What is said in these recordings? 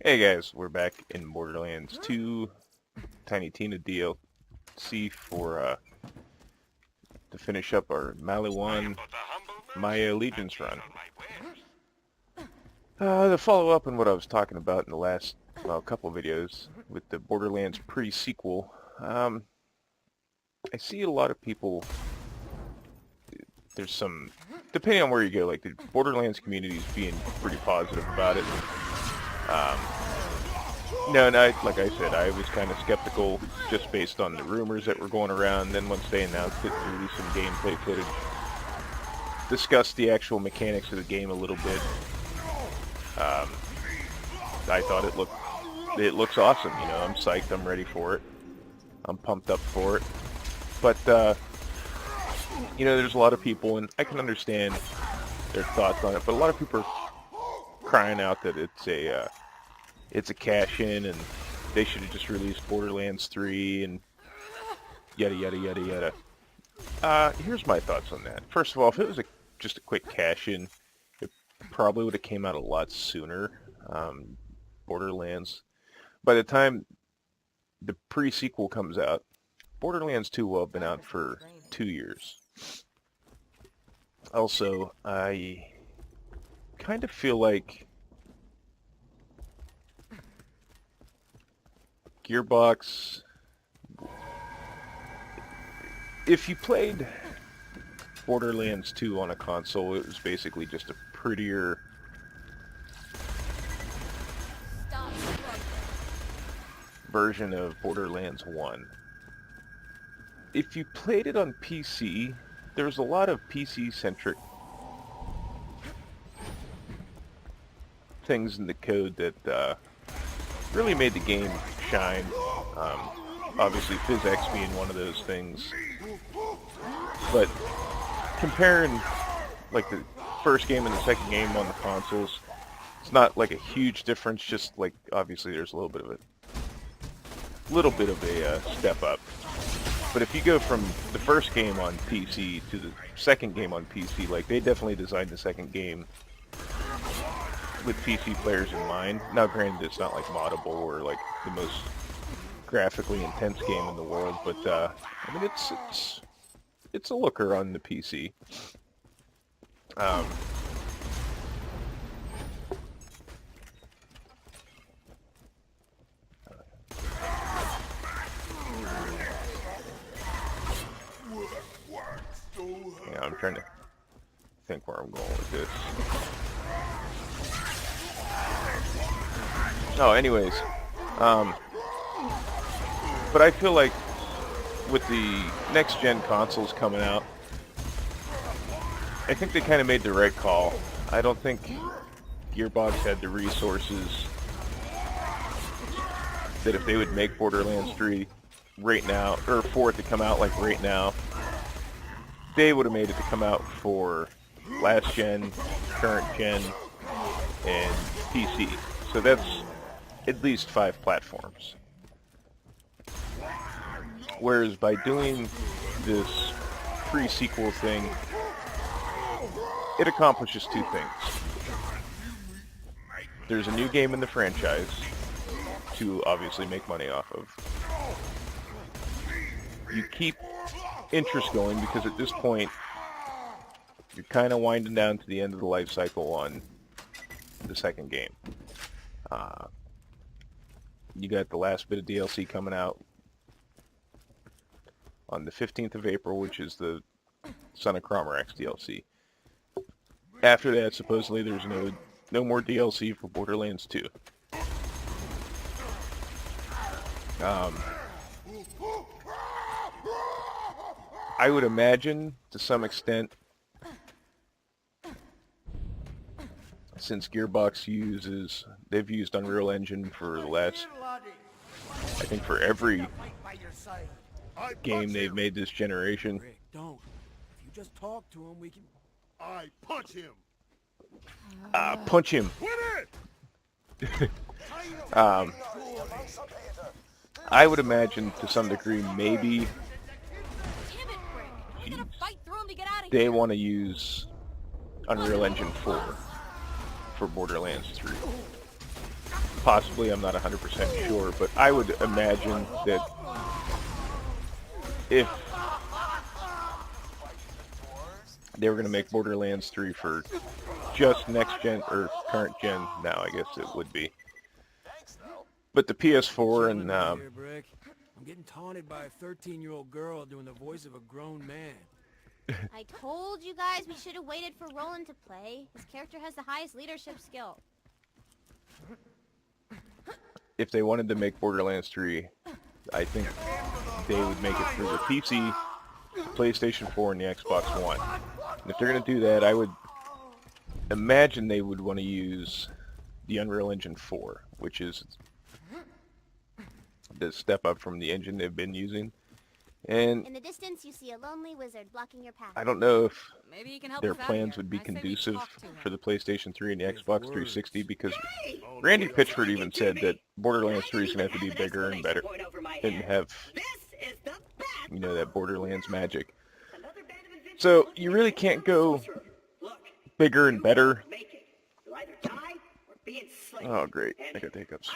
Hey guys, we're back in Borderlands 2 Tiny Tina DLC for to finish up our Maliwan Maya Allegiance run. To follow up on what I was talking about in the last couple videos with the Borderlands pre-sequel, I see a lot of people. There's some, depending on where you go, like the Borderlands community is being pretty positive about it. No, like I said, I was kind of skeptical just based on the rumors that were going around. Then once they announced it, released some gameplay footage, discussed the actual mechanics of the game a little bit. I thought it looks awesome. You know, I'm psyched. I'm ready for it. I'm pumped up for it. But you know, there's a lot of people, and I can understand their thoughts on it. But a lot of people are crying out that it's a cash-in, and they should have just released Borderlands 3, and yada yada yada yada. Here's my thoughts on that. First of all, if it was just a quick cash-in, it probably would have came out a lot sooner. Borderlands, by the time the pre-sequel comes out, Borderlands 2 will have been out for 2 years. Also, I kind of feel like Gearbox, if you played Borderlands 2 on a console, it was basically just a prettier version of Borderlands 1. If you played it on PC, there was a lot of PC-centric things in the code that really made the game shine. Obviously, physics being one of those things. But comparing like the first game and the second game on the consoles, it's not like a huge difference. Just like obviously, there's a little bit of a step up. But if you go from the first game on PC to the second game on PC, like they definitely designed the second game with PC players in mind. Now, granted, it's not like moddable or like the most graphically intense game in the world, but I mean, it's a looker on the PC. Yeah, I'm trying to think where I'm going with this. Oh, anyways, but I feel like with the next-gen consoles coming out, I think they kind of made the right call. I don't think Gearbox had the resources that if they would make Borderlands 3 right now, or for it to come out like right now, they would have made it to come out for last gen, current gen, and PC. So that's at least 5 platforms. Whereas by doing this pre-sequel thing, it accomplishes 2 things. There's a new game in the franchise to obviously make money off of. You keep interest going because at this point, you're kind of winding down to the end of the life cycle on the second game. You got the last bit of DLC coming out on the 15th of April, which is the Son of Cromorax DLC. After that, supposedly there's no more DLC for Borderlands 2. I would imagine, to some extent, since Gearbox they've used Unreal Engine for the last, I think for every game they've made this generation. Rick, don't. If you just talk to him, we can... I punch him. Punch him. I would imagine, to some degree, maybe they want to use Unreal Engine 4 for Borderlands 3. Possibly, I'm not 100% sure, but I would imagine that if they were going to make Borderlands 3 for just next gen, or current gen now, I guess it would be. But the PS4 and Here, Brick. I'm getting taunted by a 13-year-old girl doing the voice of a grown man. I told you guys we should have waited for Roland to play. His character has the highest leadership skill. if they wanted to make Borderlands 3, I think they would make it through the PC, PlayStation 4, and the Xbox One. And if they're going to do that, I would imagine they would want to use the Unreal Engine 4, which is the step up from the engine they've been using. And in the distance, you see a lonely wizard blocking your path. I don't know if Maybe you can help their us out plans here. would be I say we conducive talk to him. for the PlayStation 3 and the Xbox 360, because Oh, Randy no. Pitchford even said that Borderlands 3 is going to have to be bigger and better and have, you know, that Borderlands magic. So you really can't go bigger and better. Oh, great. I got the hiccups.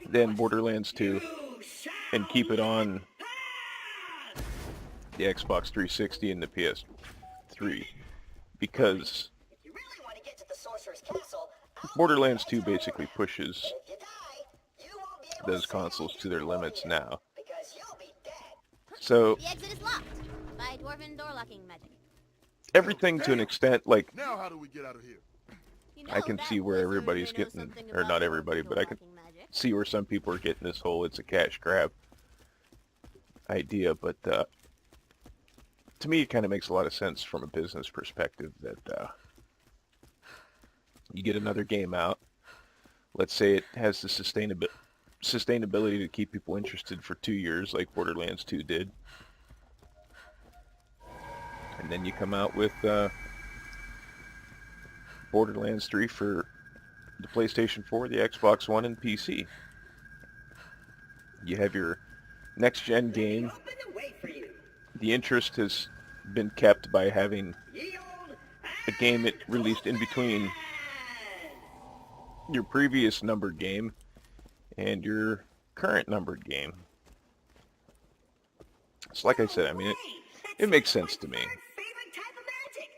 Then Borderlands 2 and keep it on the Xbox 360 and the PS3, because Borderlands 2 basically pushes those consoles to their limits now. So The exit is locked by dwarven door locking magic. everything to an extent, like, Now how do we get out of here? You know I can that see where wizard everybody's may know getting, something or about not dwarven everybody, door but I can locking magic. see where some people are getting this whole it's a cash grab idea, but to me it kind of makes a lot of sense from a business perspective that you get another game out. Let's say it has the sustainability to keep people interested for 2 years like Borderlands 2 did. And then you come out with Borderlands 3 for the PlayStation 4, the Xbox One, and PC. You have your next-gen game. The interest has been kept by having a game that released in between your previous numbered game and your current numbered game. So like I said, I mean, it makes sense to me. Favorite type of magic.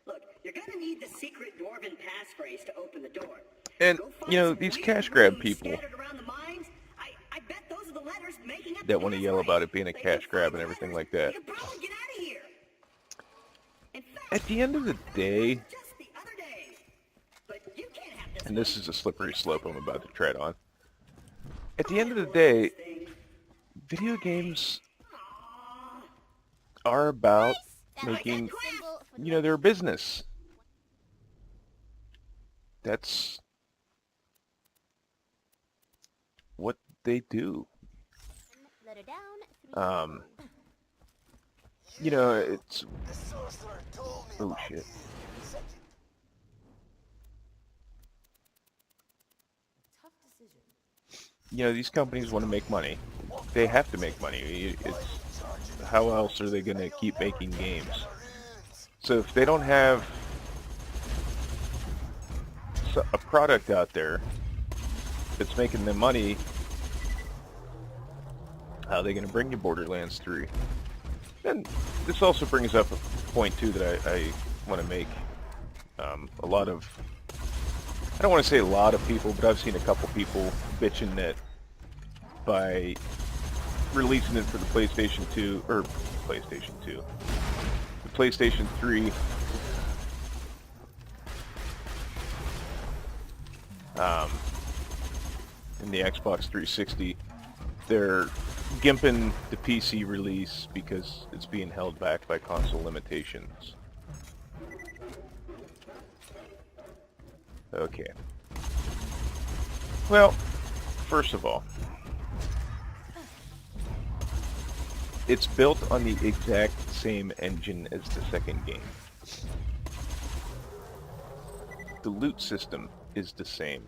Look, you're gonna need the secret dwarven passphrase to open the door. And, Go find you know, some these weird cash grab runes people scattered around the mines. I bet those are the letters making up that the want to yell passphrase. about it being a If you cash find grab the and everything letters, like that. you could probably get out of here. In fact, At the end of the day, just the other day. But you can't have this. and this is a slippery slope I'm about to tread on. At the end of the day, video games are about making, Symbol for you know, their business. That's what they do. letter down. You know, it's, oh shit. Tough decision. You know, these companies want to make money. They have to make money. It's, how else are they going to keep making games? So if they don't have a product out there that's making them money, how are they going to bring you Borderlands 3? And this also brings up a point, too, that I want to make. A lot of, I don't want to say a lot of people, but I've seen a couple people bitching that by releasing it for the PlayStation 2, or PlayStation 2, the PlayStation 3, and the Xbox 360, they're gimping the PC release because it's being held back by console limitations. Okay. Well, first of all, it's built on the exact same engine as the second game. The loot system is the same.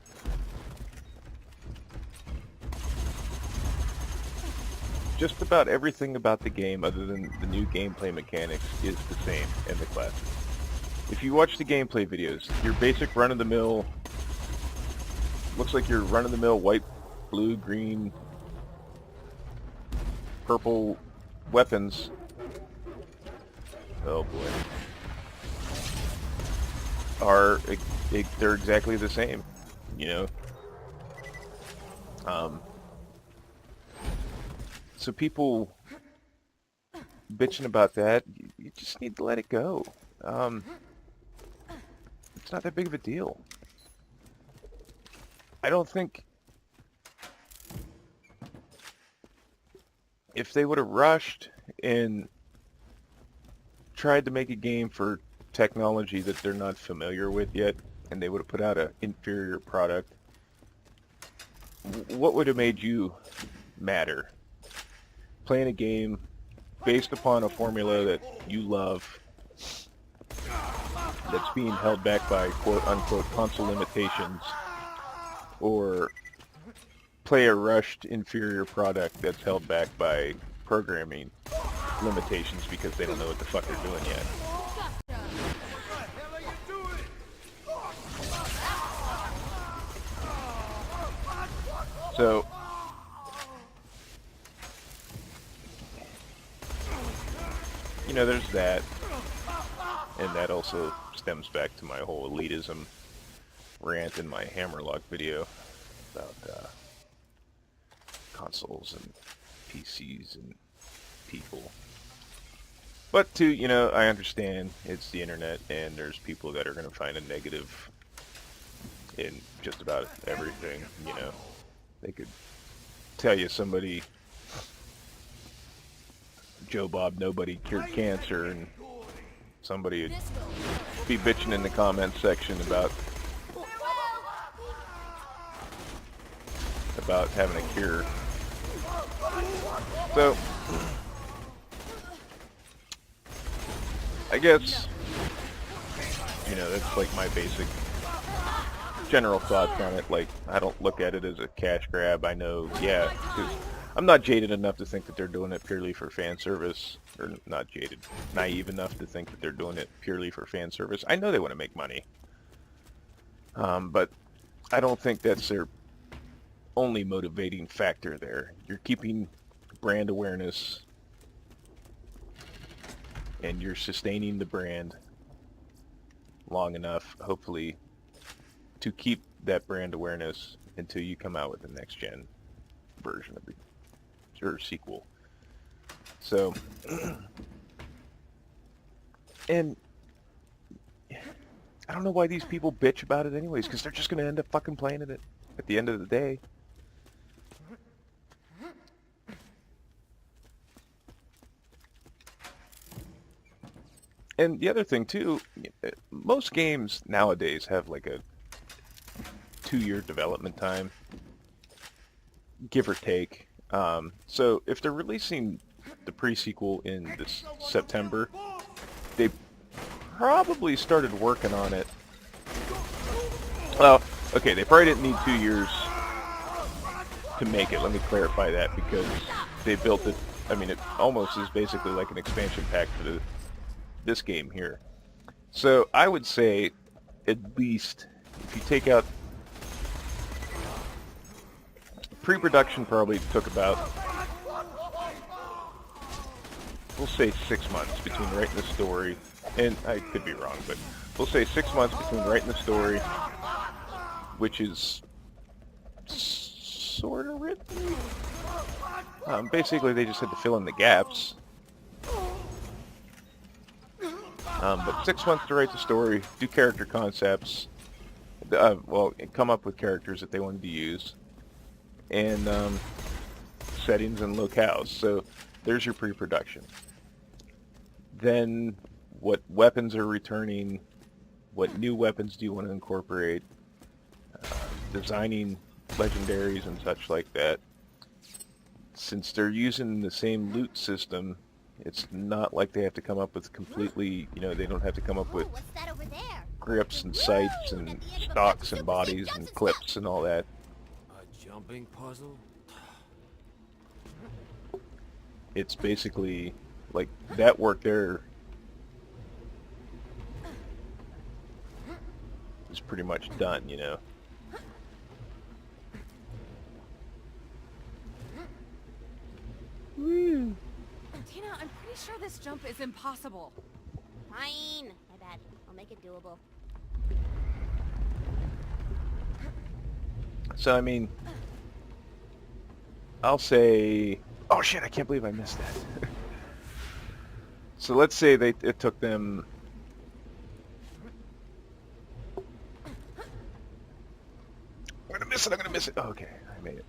Just about everything about the game, other than the new gameplay mechanics, is the same in the classic. If you watch the gameplay videos, your basic run-of-the-mill looks like your run-of-the-mill white, blue, green, purple weapons. Oh boy. They're exactly the same, you know. So people bitching about that, you just need to let it go. It's not that big of a deal. I don't think if they would have rushed and tried to make a game for technology that they're not familiar with yet, and they would have put out an inferior product, what would have made you madder? Playing a game based upon a formula that you love, that's being held back by quote-unquote console limitations, or play a rushed inferior product that's held back by programming limitations because they don't know what the fuck they're doing yet. So, you know, there's that, and that also stems back to my whole elitism rant in my Hammerlock video about consoles and PCs and people. But too, you know, I understand it's the internet, and there's people that are going to find a negative in just about everything, you know. They could tell you somebody, Joe Bob Nobody cured cancer, and somebody would be bitching in the comments section about having a cure. So, I guess, you know, that's like my basic general thoughts on it. Like, I don't look at it as a cash grab. I know, yeah, because I'm not jaded enough to think that they're doing it purely for fan service, or not jaded, naive enough to think that they're doing it purely for fan service. I know they want to make money, but I don't think that's their only motivating factor there. You're keeping brand awareness, and you're sustaining the brand long enough, hopefully, to keep that brand awareness until you come out with the next gen version of the or sequel. So, and I don't know why these people bitch about it anyways, because they're just going to end up fucking playing it at the end of the day. And the other thing too, most games nowadays have like a 2-year development time, give or take. So if they're releasing the pre-sequel in this September, they probably started working on it. Well, okay, they probably didn't need 2 years to make it. Let me clarify that, because they built it. I mean, it almost is basically like an expansion pack for this game here. So I would say, at least, if you take out pre-production, probably took about, we'll say 6 months between writing the story, and I could be wrong, but we'll say 6 months between writing the story, which is sort of written. Basically, they just had to fill in the gaps. But 6 months to write the story, do character concepts, well, come up with characters that they wanted to use, and settings and locales. So there's your pre-production. Then what weapons are returning, what new weapons do you want to incorporate, designing legendaries and such like that. Since they're using the same loot system, it's not like they have to come up with completely, you know, they don't have to come up with What's that over there? grips and sights and stocks and bodies and clips and all that. A jumping puzzle? It's basically like that work there is pretty much done, you know. sure this jump is impossible. Fine. My bad. I'll make it doable. So, I mean, I'll say... Oh, shit, I can't believe I missed that. So let's say it took them... I'm gonna miss it. Oh, okay, I made it.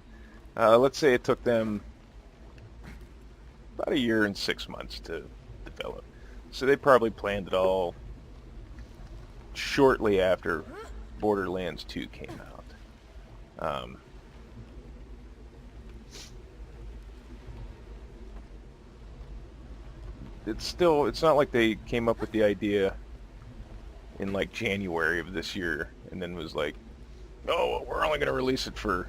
Let's say it took them about 1 year and 6 months to develop. So they probably planned it all shortly after Borderlands 2 came out. It's not like they came up with the idea in like January of this year and then was like, oh, we're only going to release it for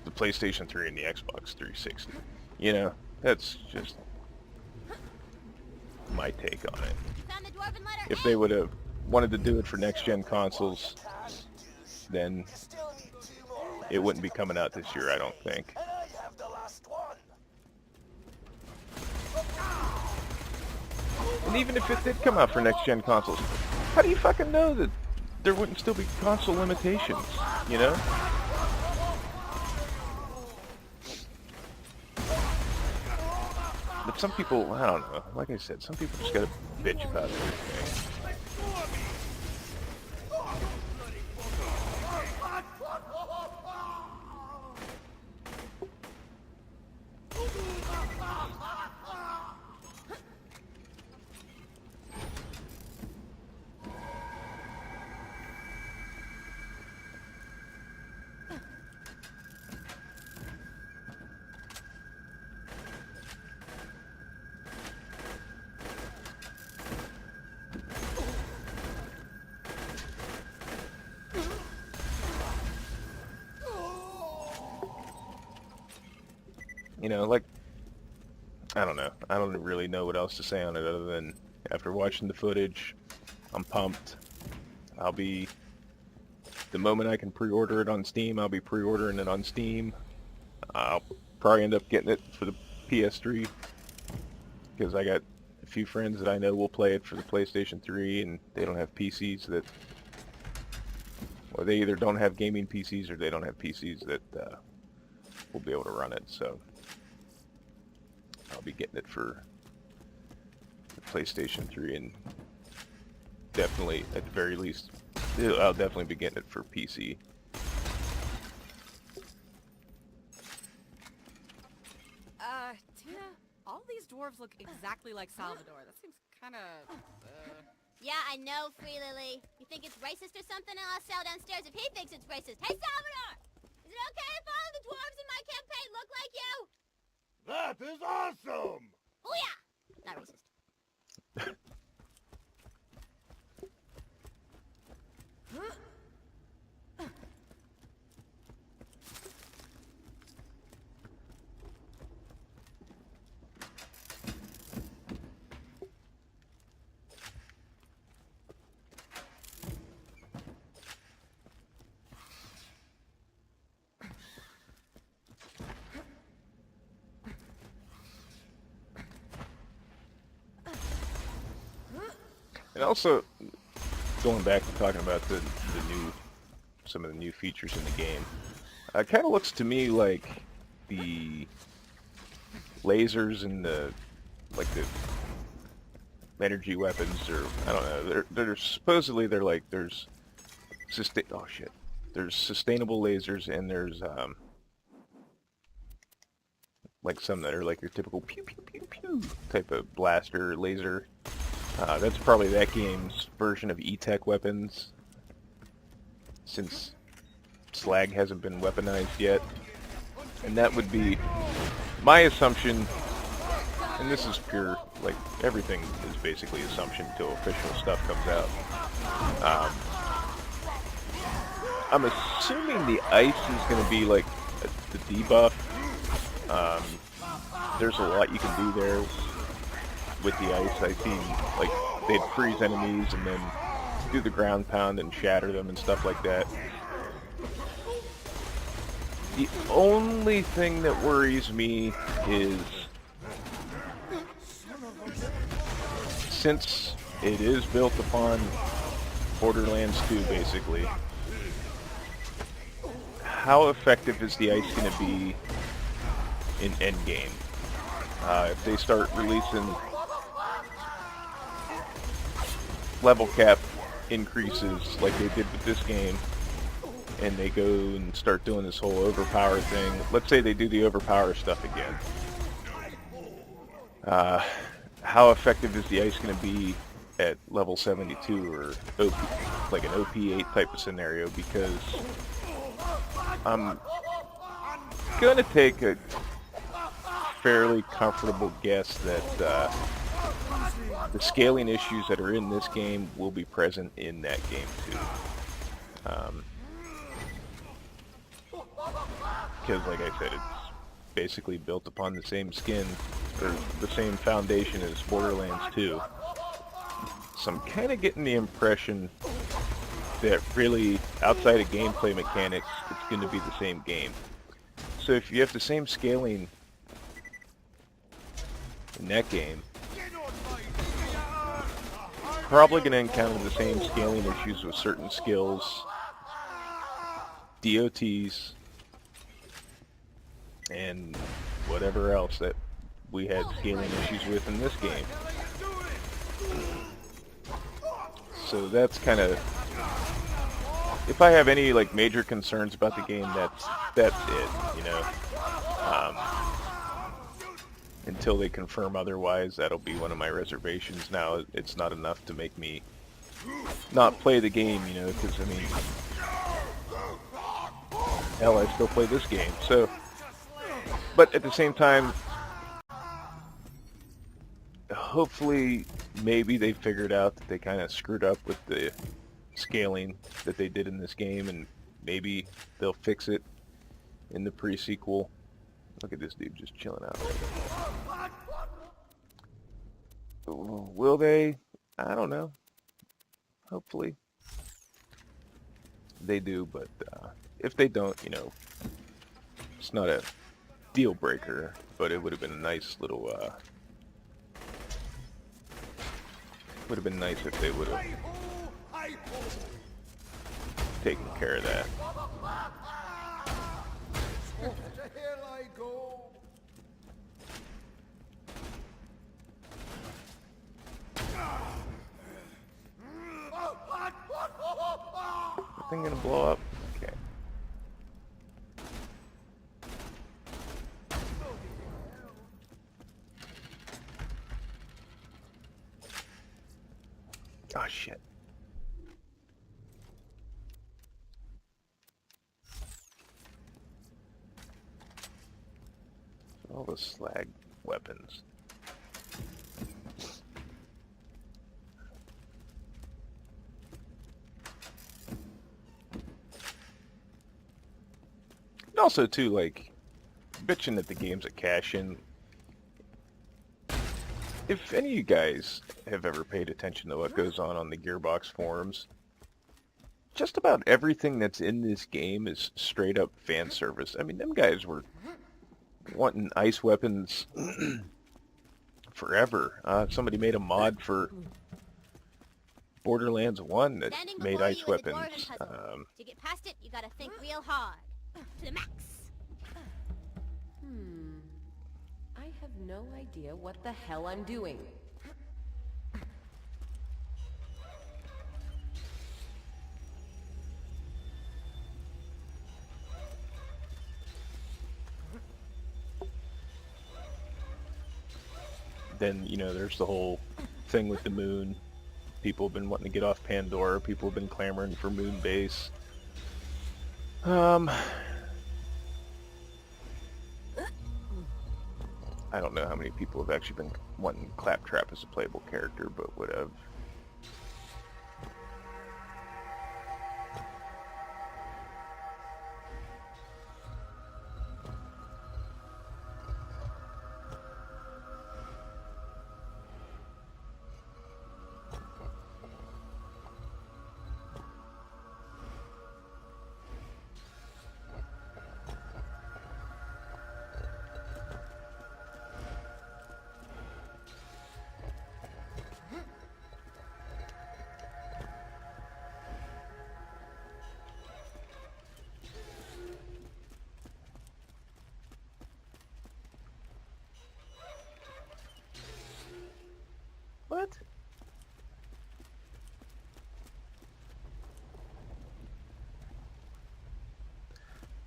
the PlayStation 3 and the Xbox 360. You know, that's just my take on it. Found the dwarven letter If A. they would have wanted to do it for next-gen consoles, then it wouldn't be coming out this year, I don't think. And even if it did come out for next-gen consoles, how do you fucking know that there wouldn't still be console limitations, you know? But some people, I don't know, like I said, some people just gotta bitch about everything. You know, like, I don't know. I don't really know what else to say on it other than after watching the footage, I'm pumped. The moment I can pre-order it on Steam, I'll be pre-ordering it on Steam. I'll probably end up getting it for the PS3 because I got a few friends that I know will play it for the PlayStation 3 and they don't have PCs that, or they either don't have gaming PCs or they don't have PCs that will be able to run it, so I'll be getting it for the PlayStation 3 and definitely, at the very least, I'll definitely be getting it for PC. Tina, all these dwarves look exactly like Salvador. That seems kind of, Yeah, I know, Free Lily. You think it's racist or something? I'll ask Sal downstairs if he thinks it's racist. Hey, Salvador! Is it okay if all of the dwarves in my campaign look like you? That is awesome! Oh yeah! Not racist. And also, going back to talking about some of the new features in the game, it kind of looks to me like the lasers and the energy weapons, or I don't know. They're supposedly there's sustainable lasers and there's like some that are like your typical pew pew pew pew type of blaster laser. That's probably that game's version of E-Tech weapons, since slag hasn't been weaponized yet. And that would be my assumption, and this is pure, like, everything is basically assumption until official stuff comes out. I'm assuming the ice is going to be, like, the debuff. There's a lot you can do there with the ice. I've seen, like, they'd freeze enemies and then do the ground pound and shatter them and stuff like that. The only thing that worries me is since it is built upon Borderlands 2, basically, how effective is the ice going to be in endgame? If they start releasing level cap increases like they did with this game, and they go and start doing this whole overpower thing. Let's say they do the overpower stuff again. How effective is the ice going to be at level 72 or OP, like an OP8 type of scenario? Because I'm going to take a fairly comfortable guess that the scaling issues that are in this game will be present in that game too. Because, like I said, it's basically built upon the same skin, or the same foundation as Borderlands 2. So I'm kind of getting the impression that really, outside of gameplay mechanics, it's going to be the same game. So if you have the same scaling in that game, probably going to encounter the same scaling issues with certain skills, DOTs, and whatever else that we had scaling issues with in this game. So that's kind of, if I have any like major concerns about the game, that's it, you know. Until they confirm otherwise, that'll be one of my reservations. Now, it's not enough to make me not play the game, you know, because, I mean, hell, I still play this game, so, but at the same time, hopefully, maybe they figured out that they kind of screwed up with the scaling that they did in this game, and maybe they'll fix it in the pre-sequel. Look at this dude just chilling out right now. Will they? I don't know. Hopefully they do, but if they don't, you know, it's not a deal breaker, but it would have been a nice little, would have been nice if they would have taken care of that. Thing gonna blow up? Okay. Oh shit. All the slag weapons. Also, too, like, bitching that the game's a cash-in. If any of you guys have ever paid attention to what goes on the Gearbox forums, just about everything that's in this game is straight-up fan service. I mean, them guys were wanting ice weapons forever. Somebody made a mod for Borderlands 1 that made ice weapons. To get past it, you gotta think real hard. To the max. I have no idea what the hell I'm doing. Then, you know, there's the whole thing with the moon. People have been wanting to get off Pandora. People have been clamoring for moon base. I don't know how many people have actually been wanting Claptrap as a playable character, but would have.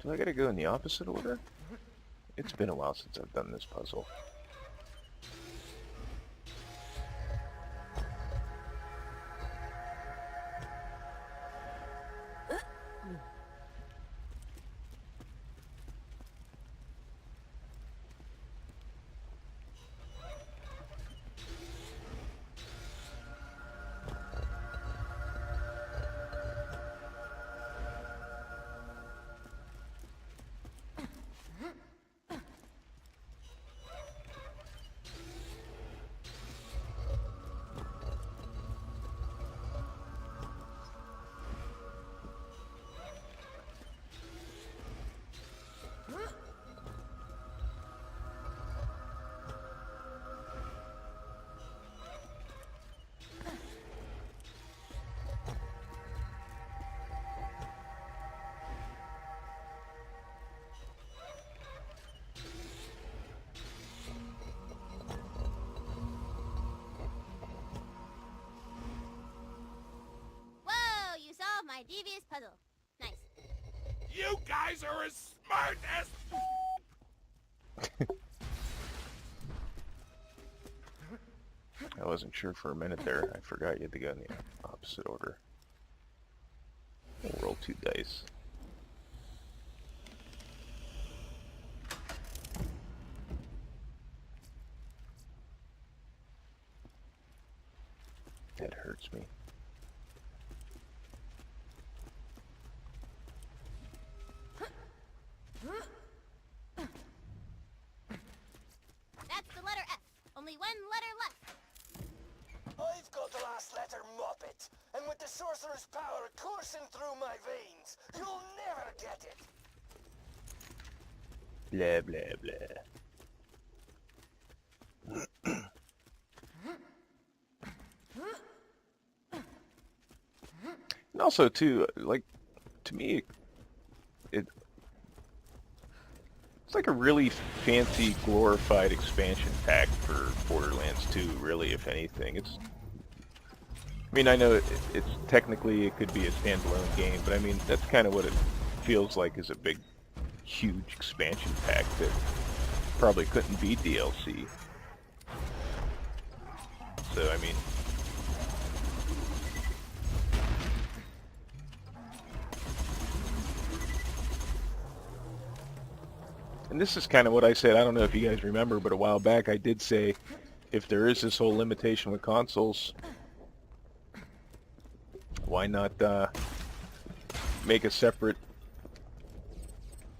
Do I gotta go in the opposite order? It's been a while since I've done this puzzle. Whoa, you solved my devious puzzle. Nice. You guys are as smart as... I wasn't sure for a minute there. I forgot you had to go in the opposite order. We'll roll 2 dice. That hurts me. That's the letter F. Only one letter left. I've got the last letter, Muppet, and with the sorcerer's power coursing through my veins, you'll never get it. Blah, blah, blah. And also, too, like, to me, it's like a really fancy, glorified expansion pack for Borderlands 2, really, if anything. I mean, I know it's technically, it could be a standalone game, but I mean, that's kind of what it feels like, is a big, huge expansion pack that probably couldn't be DLC. So, I mean... And this is kind of what I said, I don't know if you guys remember, but a while back I did say, if there is this whole limitation with consoles, why not make a separate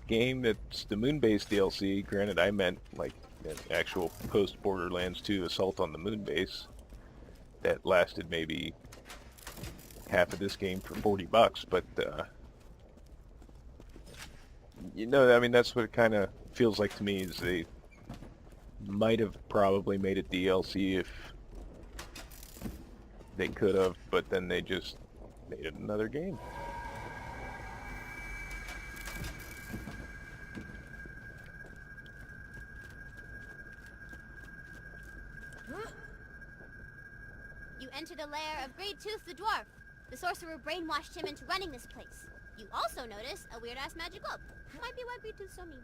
game that's the Moonbase DLC? Granted, I meant like an actual post-Borderlands 2 Assault on the Moonbase that lasted maybe half of this game for $40, but you know, I mean, that's what it kind of feels like to me, is they might have probably made it DLC if they could have, but then they just made it another game. You entered a lair of Great Tooth the Dwarf. The sorcerer brainwashed him into running this place. You also notice a weird-ass magic globe. Might be why Great Tooth's so mean.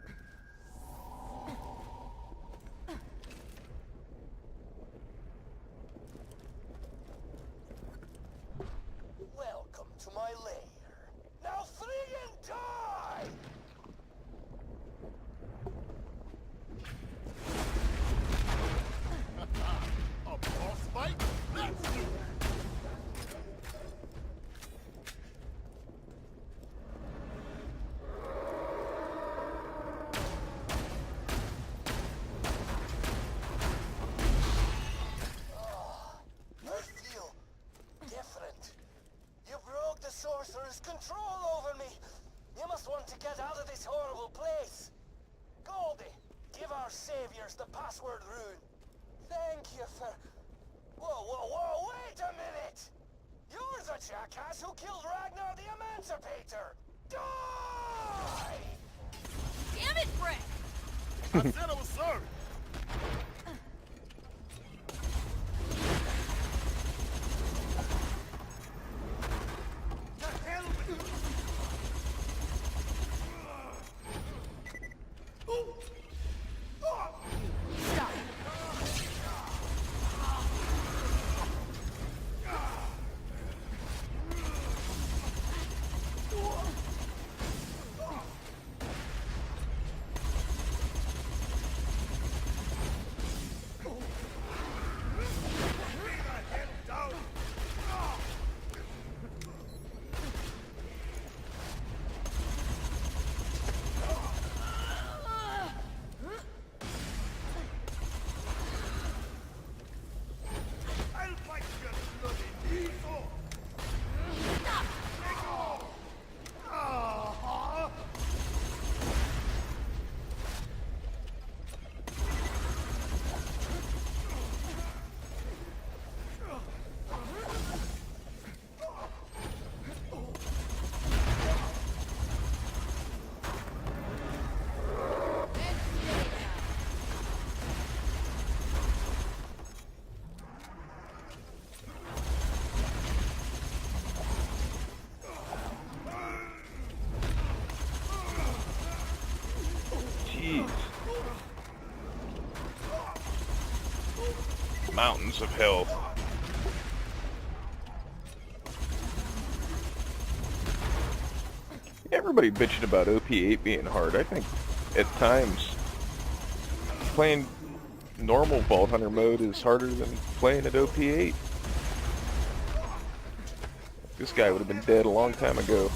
Welcome to my lair. Now flee and die! A boss fight? Let's do it! I feel different. You broke the sorcerer's control over me. You must want to get out of this horrible place. Goldie, give our saviors the password rune. Thank you for... Whoa, wait a minute! You're the jackass who killed Ragnar the Emancipator! Die! Damn it, Brick! I said I was sorry. The hell with you? Jeez. Mountains of health. Everybody bitching about OP8 being hard. I think at times playing normal Vault Hunter mode is harder than playing at OP8. This guy would have been dead a long time ago.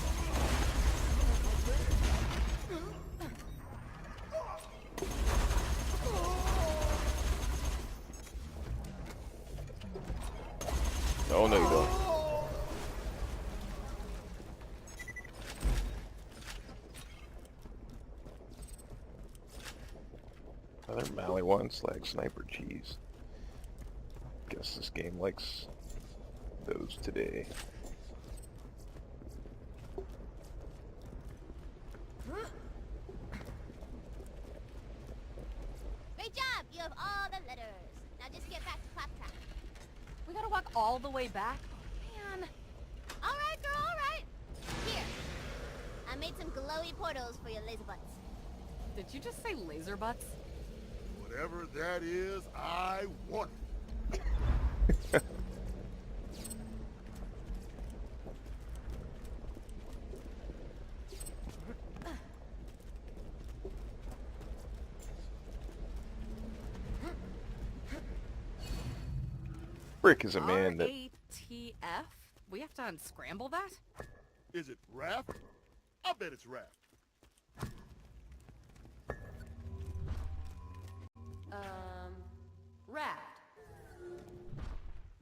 Oh no you don't. Another Maliwan slag sniper cheese. Guess this game likes those today. Great job! You have all the letters. Now just get back to Claptrap. We gotta walk all the way back? Oh, man. Alright, girl, alright. Here. I made some glowy portals for your laser butts. Did you just say laser butts? Whatever that is, I want it. Brick is a man that... RATF? We have to unscramble that? Is it raft? I bet it's raft. Raft.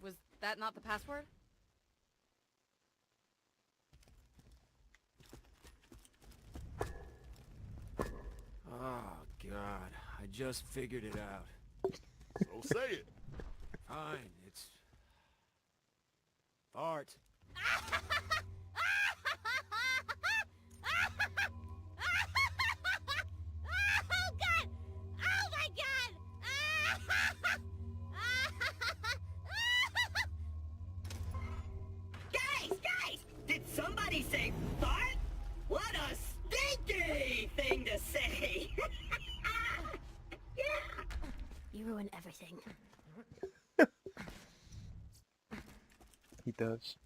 Was that not the password? Oh, God. I just figured it out. So say it. Fine, it's... art. Oh, God! Oh, my God! Guys! Did somebody say fart? What a stinky thing to say! Yeah! You ruin everything. He does.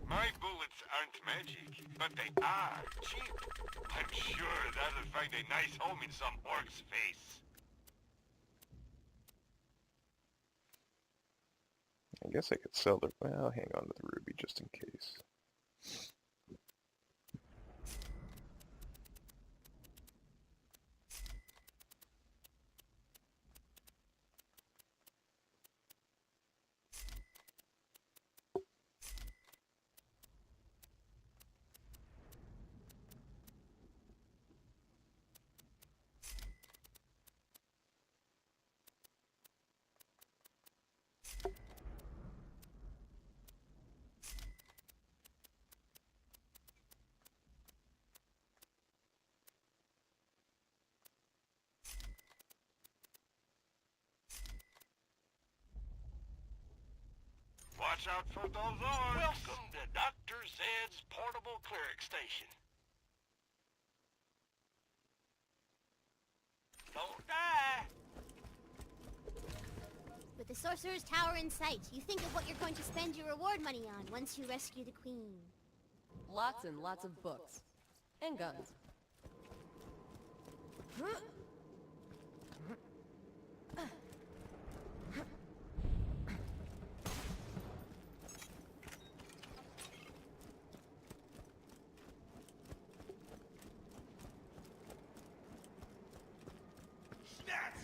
My bullets aren't magic, but they are cheap. I'm sure that'll find a nice home in some orc's face. I guess I could sell the... Well, hang on to the ruby just in case. Watch out for those orcs. Welcome to Dr. Zed's portable cleric station. Don't die. With the Sorcerer's Tower in sight, you think of what you're going to spend your reward money on once you rescue the Queen. Lots and lots of books. And guns.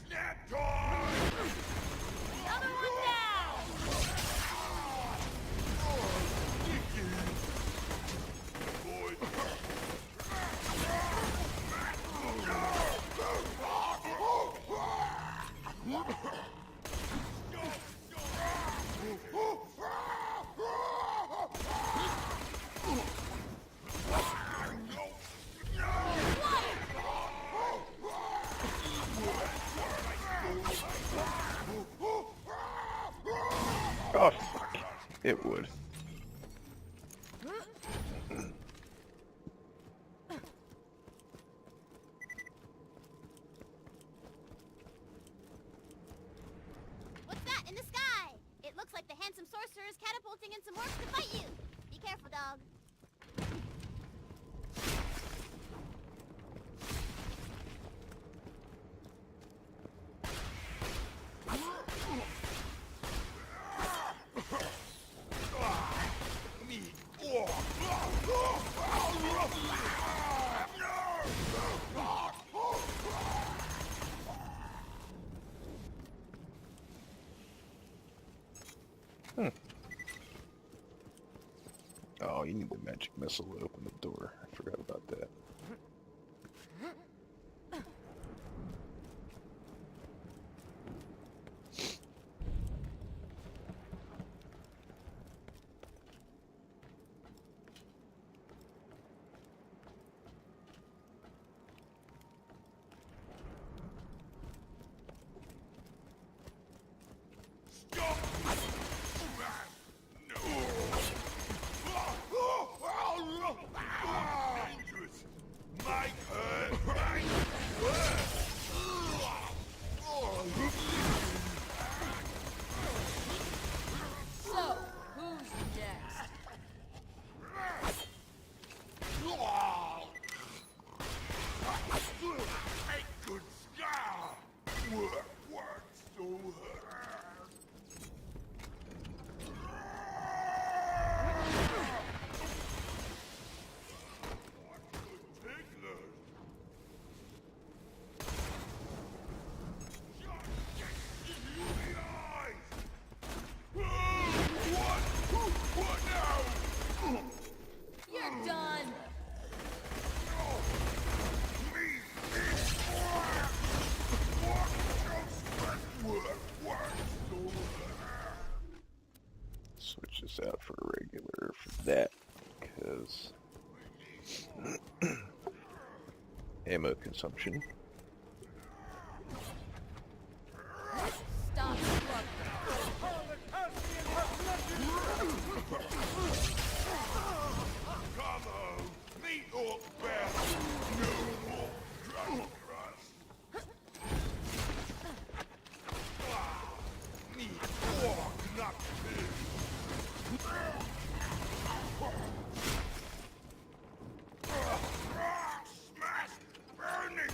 Snap, dog! Another one down! Oh, fuck. It would. What's that in the sky? It looks like the handsome sorcerer is catapulting in some orcs to fight you. Be careful, dog. Oh, you need the magic missile to open the door. I forgot about that. So, who's next? Good scar. Work so hard. You're done. Switch this out for a regular for that, because ammo consumption. Stop struggling. Come on, meet up best. No more dragon crust. Me orc, not pig. Smash! Burning!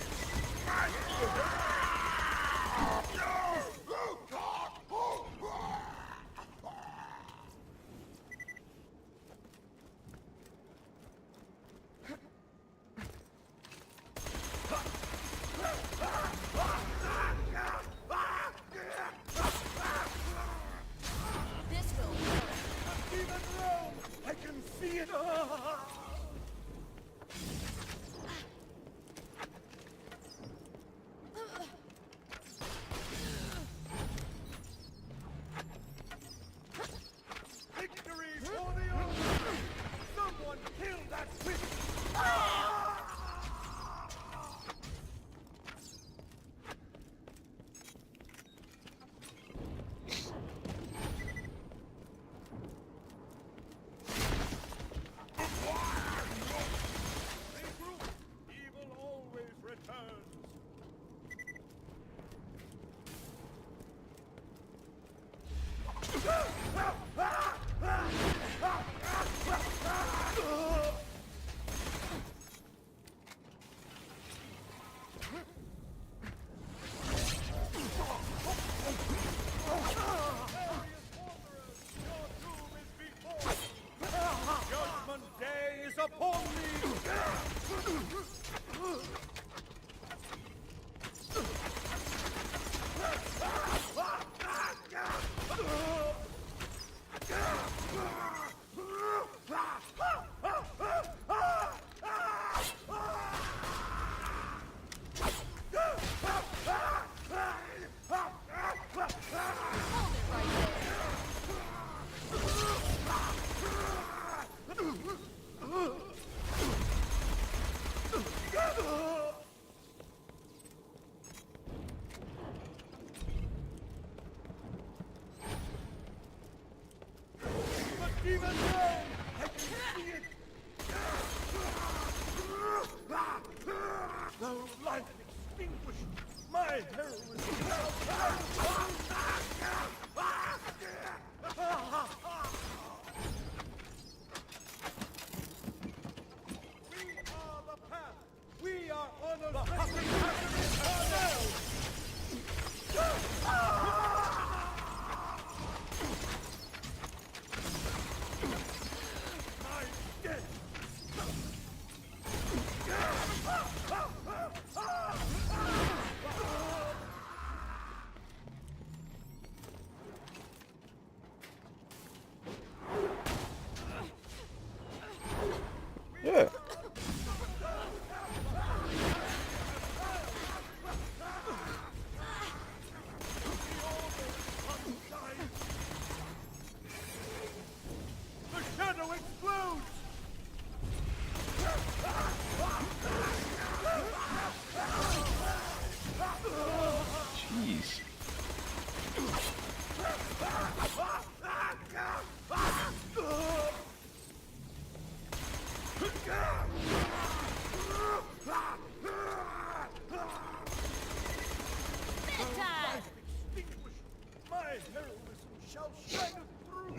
shall shine through.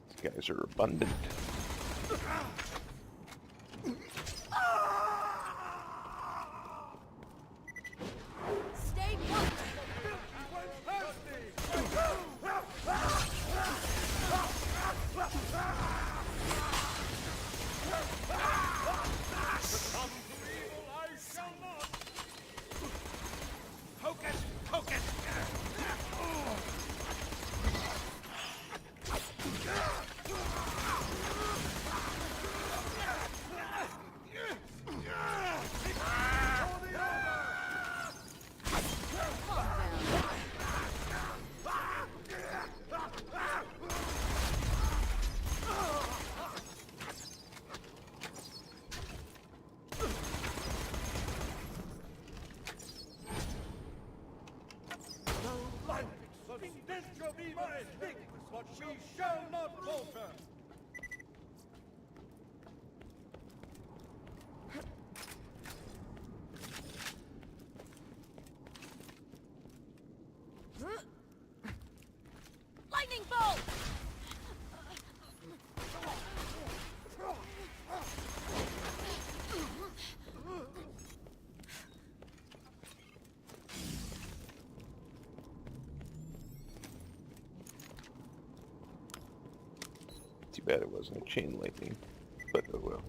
These guys are abundant. Stay put! Hocus pocus! This shall be my stick, but we shall not falter. Lightning bolt! Too bad it wasn't a chain lightning, but oh well.